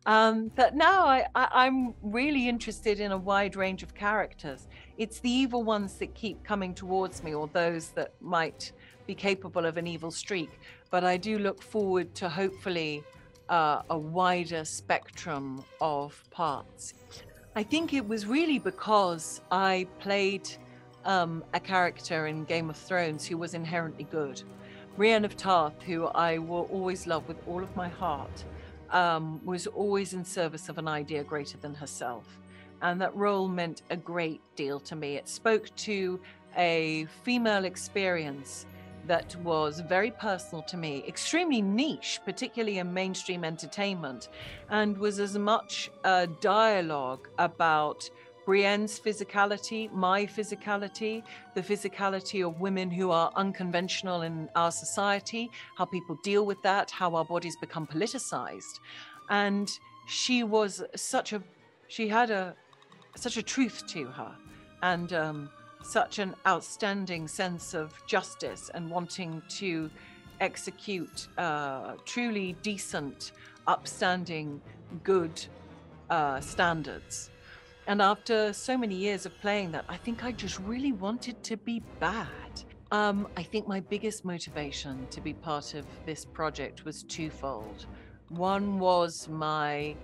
But now I'm really interested in a wide range of characters. It's the evil ones that keep coming towards me, or those that might be capable of an evil streak. But I do look forward to hopefully a wider spectrum of parts. I think it was really because I played a character in Game of Thrones who was inherently good. Brienne of Tarth, who I will always love with all of my heart, was always in service of an idea greater than herself. And that role meant a great deal to me. It spoke to a female experience that was very personal to me, extremely niche, particularly in mainstream entertainment, and was as much a dialogue about Brienne's physicality, my physicality, the physicality of women who are unconventional in our society, how people deal with that, how our bodies become politicized. And she had such a truth to her, and such an outstanding sense of justice and wanting to execute truly decent, upstanding, good standards. And after so many years of playing that, I think I just really wanted to be bad. I think my biggest motivation to be part of this project was twofold. One was my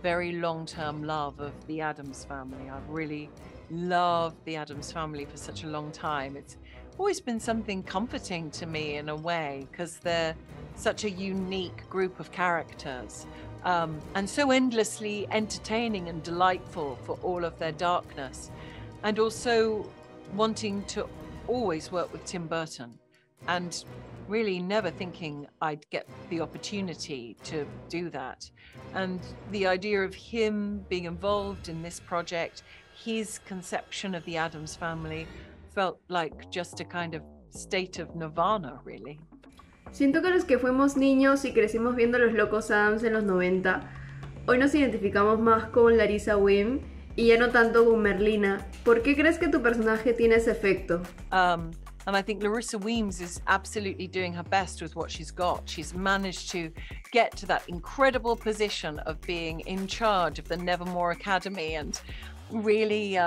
very long-term love of the Addams family. I've really loved the Addams family for such a long time. It's always been something comforting to me in a way, because they're such a unique group of characters. And so endlessly entertaining and delightful for all of their darkness. And also wanting to always work with Tim Burton, and really never thinking I'd get the opportunity to do that. And the idea of him being involved in this project, his conception of the Addams family, felt like just a kind of state of nirvana, really. Siento que los que fuimos niños y crecimos viendo Los Locos Addams en los 90, hoy nos identificamos más con Larissa Wim y ya no tanto con Merlina. ¿Por qué crees que tu personaje tiene ese efecto? And I think Larissa Weems is absolutely doing her best with what she's got. She's managed to get to that incredible position of being in charge of the Nevermore Academy, and really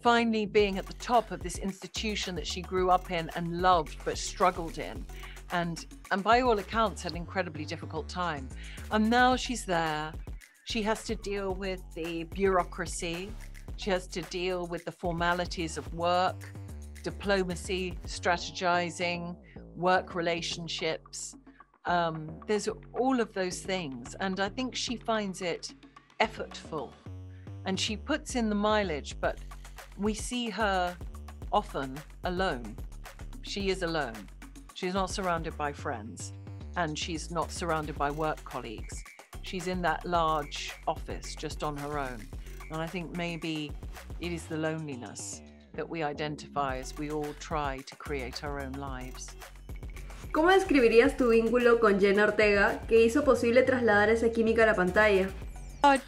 finally being at the top of this institution that she grew up in and loved but struggled in. And by all accounts had an incredibly difficult time. And now she's there. She has to deal with the bureaucracy. She has to deal with the formalities of work, diplomacy, strategizing, work relationships. There's all of those things. And I think she finds it effortful. And she puts in the mileage, but we see her often alone. She is alone. She's not surrounded by friends, and she's not surrounded by work colleagues. She's in that large office just on her own. And I think maybe it is the loneliness that we identify as we all try to create our own lives. ¿Cómo describirías tu vínculo con Jenna Ortega que hizo posible trasladar esa química a la pantalla?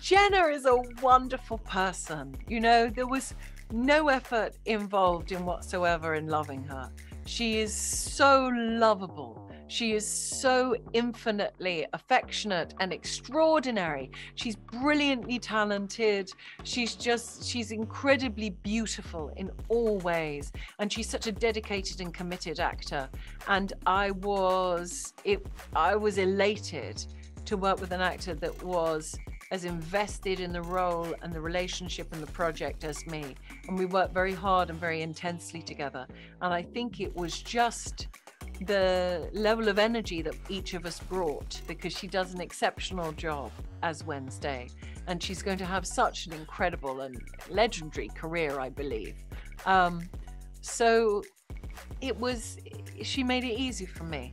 Jenna is a wonderful person. You know, there was no effort involved in whatsoever in loving her. She is so lovable. She is so infinitely affectionate and extraordinary. She's brilliantly talented. She's incredibly beautiful in all ways. And she's such a dedicated and committed actor. And I was elated to work with an actor that was as invested in the role and the relationship and the project as me. And we worked very hard and very intensely together. And I think it was just the level of energy that each of us brought, because she does an exceptional job as Wednesday. And she's going to have such an incredible and legendary career, I believe. So she made it easy for me.